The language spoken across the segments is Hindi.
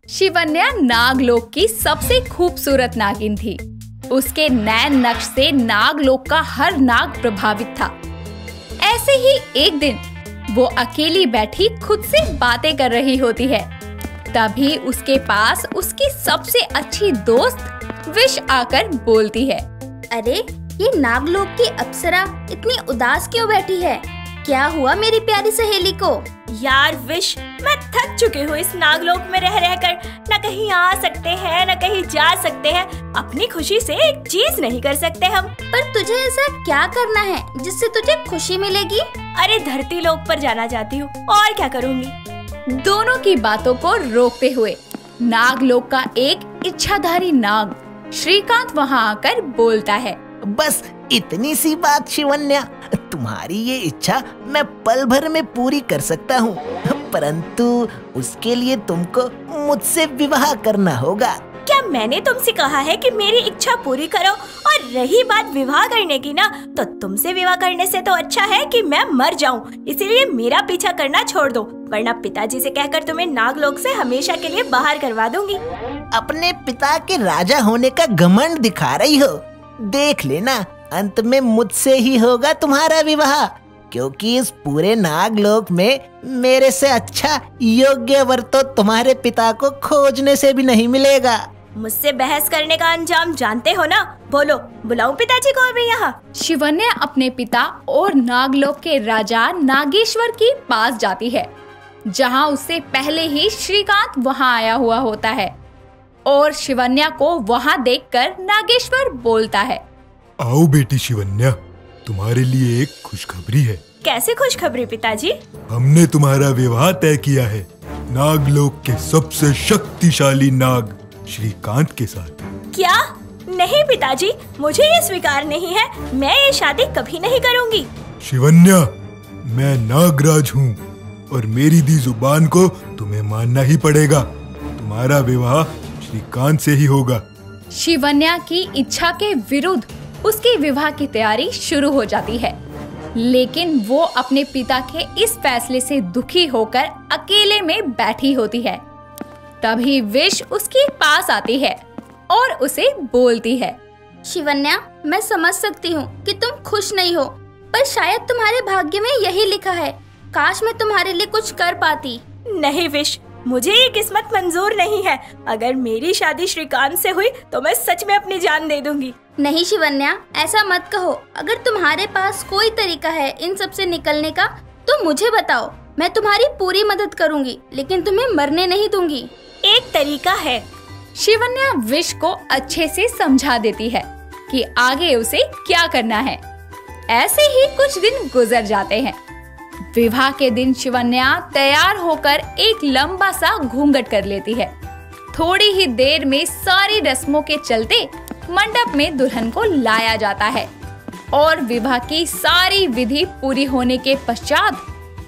शिवन्या नागलोक की सबसे खूबसूरत नागिन थी। उसके नैन नक्श से नागलोक का हर नाग प्रभावित था। ऐसे ही एक दिन वो अकेली बैठी खुद से बातें कर रही होती है। तभी उसके पास उसकी सबसे अच्छी दोस्त विश आकर बोलती है, अरे ये नागलोक की अप्सरा इतनी उदास क्यों बैठी है? क्या हुआ मेरी प्यारी सहेली को? यार विश, मैं थक चुकी हूँ इस नागलोक में रह रहकर। न कहीं आ सकते हैं न कहीं जा सकते हैं। अपनी खुशी से एक चीज नहीं कर सकते हम। पर तुझे ऐसा क्या करना है जिससे तुझे खुशी मिलेगी? अरे धरती लोक पर जाना चाहती हूँ, और क्या करूँगी। दोनों की बातों को रोकते हुए नागलोक का एक इच्छाधारी नाग श्रीकांत वहाँ आकर बोलता है, बस इतनी सी बात शिवन्या, तुम्हारी ये इच्छा मैं पल भर में पूरी कर सकता हूँ, परंतु उसके लिए तुमको मुझसे विवाह करना होगा। क्या मैंने तुमसे कहा है कि मेरी इच्छा पूरी करो? और रही बात विवाह करने की ना, तो तुमसे विवाह करने से तो अच्छा है कि मैं मर जाऊं। इसीलिए मेरा पीछा करना छोड़ दो, वरना पिताजी से कहकर तुम्हें नागलोक से हमेशा के लिए बाहर करवा दूंगी। अपने पिता के राजा होने का घमंड दिखा रही हो। देख लेना, अंत में मुझसे ही होगा तुम्हारा विवाह, क्योंकि इस पूरे नागलोक में मेरे से अच्छा योग्य वर तो तुम्हारे पिता को खोजने से भी नहीं मिलेगा। मुझसे बहस करने का अंजाम जानते हो ना? बोलो, बुलाऊं पिताजी को अभी यहाँ? शिवन्या अपने पिता और नागलोक के राजा नागेश्वर के पास जाती है, जहाँ उससे पहले ही श्रीकांत वहाँ आया हुआ होता है। और शिवन्या को वहाँ देखकर नागेश्वर बोलता है, आओ बेटी शिवन्या, तुम्हारे लिए एक खुशखबरी है। कैसे खुशखबरी पिताजी? हमने तुम्हारा विवाह तय किया है नागलोक के सबसे शक्तिशाली नाग श्रीकांत के साथ। क्या? नहीं पिताजी, मुझे ये स्वीकार नहीं है। मैं ये शादी कभी नहीं करूंगी। शिवन्या, मैं नागराज हूँ और मेरी दी जुबान को तुम्हें मानना ही पड़ेगा। तुम्हारा विवाह श्रीकांत से ही होगा। शिवन्या की इच्छा के विरुद्ध उसके विवाह की तैयारी शुरू हो जाती है, लेकिन वो अपने पिता के इस फैसले से दुखी होकर अकेले में बैठी होती है। तभी विश उसके पास आती है और उसे बोलती है, शिवन्या, मैं समझ सकती हूँ कि तुम खुश नहीं हो, पर शायद तुम्हारे भाग्य में यही लिखा है। काश मैं तुम्हारे लिए कुछ कर पाती। नहीं विश, मुझे ये किस्मत मंजूर नहीं है। अगर मेरी शादी श्रीकांत से हुई तो मैं सच में अपनी जान दे दूंगी। नहीं शिवन्या, ऐसा मत कहो। अगर तुम्हारे पास कोई तरीका है इन सब से निकलने का तो मुझे बताओ। मैं तुम्हारी पूरी मदद करूंगी, लेकिन तुम्हें मरने नहीं दूंगी। एक तरीका है। शिवन्या विश को अच्छे से समझा देती है कि आगे उसे क्या करना है। ऐसे ही कुछ दिन गुजर जाते हैं। विवाह के दिन शिवन्या तैयार होकर एक लंबा सा घूंघट कर लेती है। थोड़ी ही देर में सारी रस्मों के चलते मंडप में दुल्हन को लाया जाता है और विवाह की सारी विधि पूरी होने के पश्चात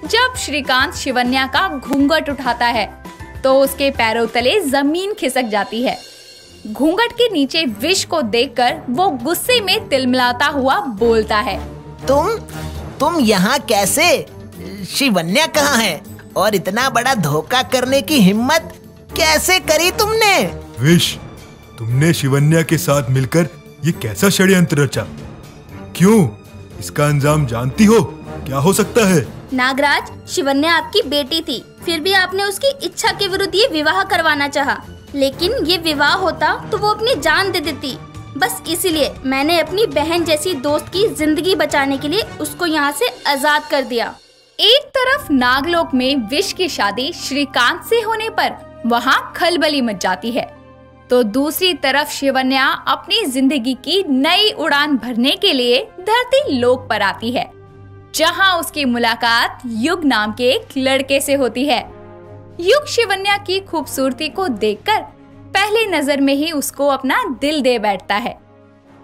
जब श्रीकांत शिवन्या का घूंघट उठाता है तो उसके पैरों तले जमीन खिसक जाती है। घूंघट के नीचे विश को देखकर वो गुस्से में तिलमिलाता हुआ बोलता है, तुम यहाँ कैसे? शिवन्या कहाँ है? और इतना बड़ा धोखा करने की हिम्मत कैसे करी तुमने? विश, तुमने शिवन्या के साथ मिलकर ये कैसा षड्यंत्र रचा? क्यों? इसका अंजाम जानती हो? क्या हो सकता है? नागराज, शिवन्या आपकी बेटी थी, फिर भी आपने उसकी इच्छा के विरुद्ध ये विवाह करवाना चाहा। लेकिन ये विवाह होता तो वो अपनी जान दे देती। बस इसीलिए मैंने अपनी बहन जैसी दोस्त की जिंदगी बचाने के लिए उसको यहाँ से आजाद कर दिया। एक तरफ नागलोक में विश की शादी श्रीकांत से होने पर वहाँ खलबली मच जाती है, तो दूसरी तरफ शिवन्या अपनी जिंदगी की नई उड़ान भरने के लिए धरती लोक पर आती है, जहाँ उसकी मुलाकात युग नाम के एक लड़के से होती है। युग शिवन्या की खूबसूरती को देखकर पहले नजर में ही उसको अपना दिल दे बैठता है।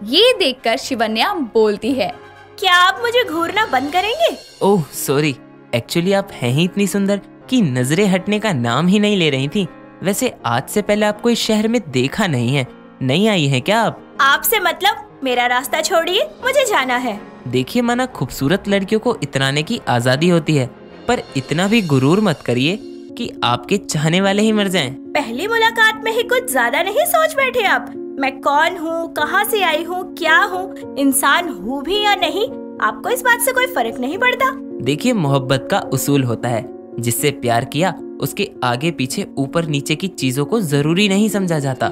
ये देखकर शिवन्या बोलती है, क्या आप मुझे घूरना बंद करेंगे? ओह सॉरी, एक्चुअली आप हैं ही इतनी सुंदर कि नजरें हटने का नाम ही नहीं ले रही थी। वैसे आज से पहले आपको इस शहर में देखा नहीं है। नहीं आई है क्या आप? आपसे मतलब? मेरा रास्ता छोड़िए, मुझे जाना है। देखिए माना, खूबसूरत लड़कियों को इतराने की आजादी होती है, पर इतना भी गुरूर मत करिए कि आपके चाहने वाले ही मर जाएं? पहली मुलाकात में ही कुछ ज्यादा नहीं सोच बैठे आप? मैं कौन हूँ, कहाँ से आई हूँ, क्या हूँ, इंसान हूँ भी या नहीं, आपको इस बात से कोई फर्क नहीं पड़ता? देखिए, मोहब्बत का उसूल होता है, जिससे प्यार किया उसके आगे पीछे ऊपर नीचे की चीजों को जरूरी नहीं समझा जाता।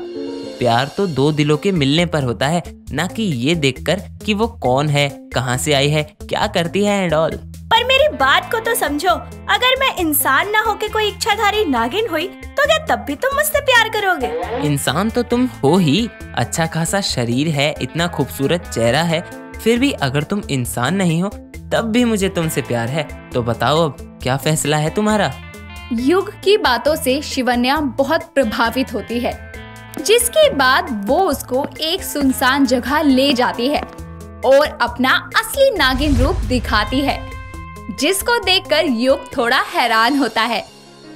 प्यार तो दो दिलों के मिलने पर होता है, ना कि ये देखकर कि वो कौन है, कहाँ से आई है, क्या करती है एंड ऑल। पर मेरी बात को तो समझो, अगर मैं इंसान ना होके कोई इच्छाधारी नागिन हुई तो क्या तब भी तुम मुझसे प्यार करोगे? इंसान तो तुम हो ही, अच्छा खासा शरीर है, इतना खूबसूरत चेहरा है, फिर भी अगर तुम इंसान नहीं हो तब भी मुझे तुमसे प्यार है। तो बताओ अब क्या फैसला है तुम्हारा? युग की बातों से शिवन्या बहुत प्रभावित होती है, जिसके बाद वो उसको एक सुनसान जगह ले जाती है और अपना असली नागिन रूप दिखाती है, जिसको देखकर युग थोड़ा हैरान होता है।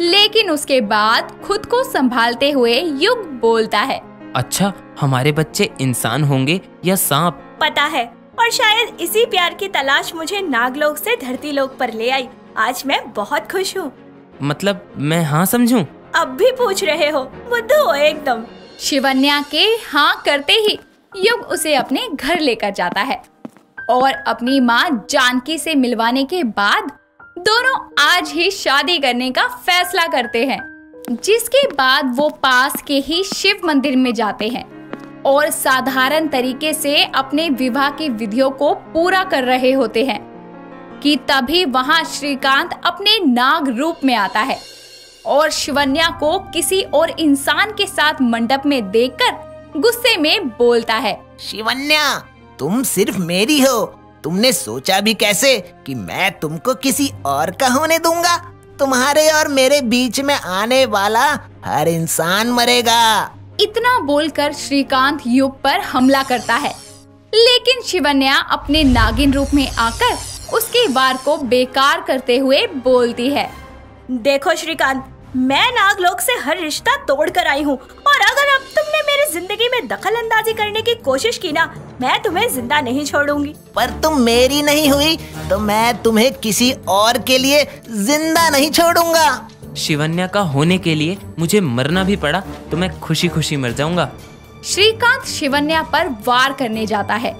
लेकिन उसके बाद खुद को संभालते हुए युग बोलता है, अच्छा, हमारे बच्चे इंसान होंगे या सांप? पता है, और शायद इसी प्यार की तलाश मुझे नागलोक से धरती लोक पर ले आई। आज मैं बहुत खुश हूँ। मतलब मैं हाँ समझूं? अब भी पूछ रहे हो? बुद्धू हो एकदम। शिवन्या के हाँ करते ही युग उसे अपने घर लेकर जाता है और अपनी माँ जानकी से मिलवाने के बाद दोनों आज ही शादी करने का फैसला करते हैं। जिसके बाद वो पास के ही शिव मंदिर में जाते हैं और साधारण तरीके से अपने विवाह की विधियों को पूरा कर रहे होते हैं कि तभी वहां श्रीकांत अपने नाग रूप में आता है और शिवन्या को किसी और इंसान के साथ मंडप में देखकर गुस्से में बोलता है, शिवन्या, तुम सिर्फ मेरी हो। तुमने सोचा भी कैसे कि मैं तुमको किसी और का होने दूंगा? तुम्हारे और मेरे बीच में आने वाला हर इंसान मरेगा। इतना बोलकर श्रीकांत युग पर हमला करता है, लेकिन शिवन्या अपने नागिन रूप में आकर उसके वार को बेकार करते हुए बोलती है, देखो श्रीकांत, मैं नागलोक से हर रिश्ता तोड़ कर आई हूँ और अगर अब तुमने मेरी जिंदगी में दखल अंदाजी करने की कोशिश की ना, मैं तुम्हें जिंदा नहीं छोड़ूंगी। पर तुम मेरी नहीं हुई तो मैं तुम्हें किसी और के लिए जिंदा नहीं छोड़ूंगा। शिवन्या का होने के लिए मुझे मरना भी पड़ा तो मैं खुशी खुशी मर जाऊंगा। श्रीकांत शिवन्या पर वार करने जाता है,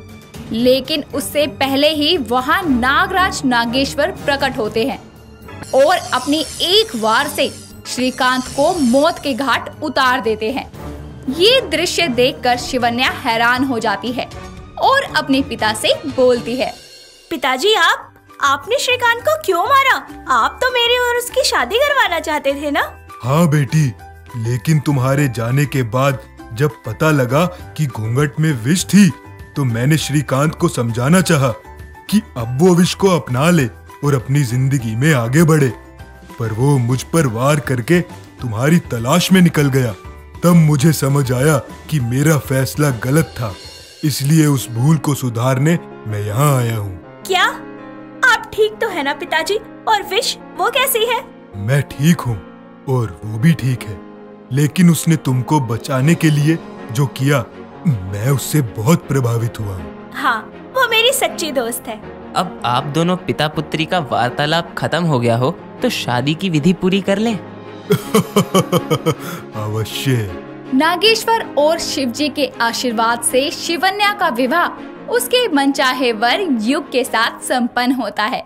लेकिन उससे पहले ही वहां नागराज नागेश्वर प्रकट होते हैं और अपनी एक वार से श्रीकांत को मौत के घाट उतार देते हैं। ये दृश्य देखकर शिवन्या हैरान हो जाती है और अपने पिता से बोलती है, पिताजी, आपने श्रीकांत को क्यों मारा? आप तो मेरी और उसकी शादी करवाना चाहते थे ना? हाँ बेटी, लेकिन तुम्हारे जाने के बाद जब पता लगा कि घूंघट में विष थी तो मैंने श्रीकांत को समझाना चाहा कि अब वो विष को अपना ले और अपनी जिंदगी में आगे बढ़े, पर वो मुझ पर वार करके तुम्हारी तलाश में निकल गया। तब मुझे समझ आया कि मेरा फैसला गलत था, इसलिए उस भूल को सुधारने मैं यहाँ आया हूँ। क्या आप ठीक तो है ना पिताजी? और विश वो कैसी है? मैं ठीक हूँ और वो भी ठीक है, लेकिन उसने तुमको बचाने के लिए जो किया, मैं उससे बहुत प्रभावित हुआ हूँ। हाँ, वो मेरी सच्ची दोस्त है। अब आप दोनों पिता पुत्री का वार्तालाप खत्म हो गया हो तो शादी की विधि पूरी कर लें। अवश्य। नागेश्वर और शिवजी के आशीर्वाद से शिवन्या का विवाह उसके मनचाहे वर युग के साथ संपन्न होता है।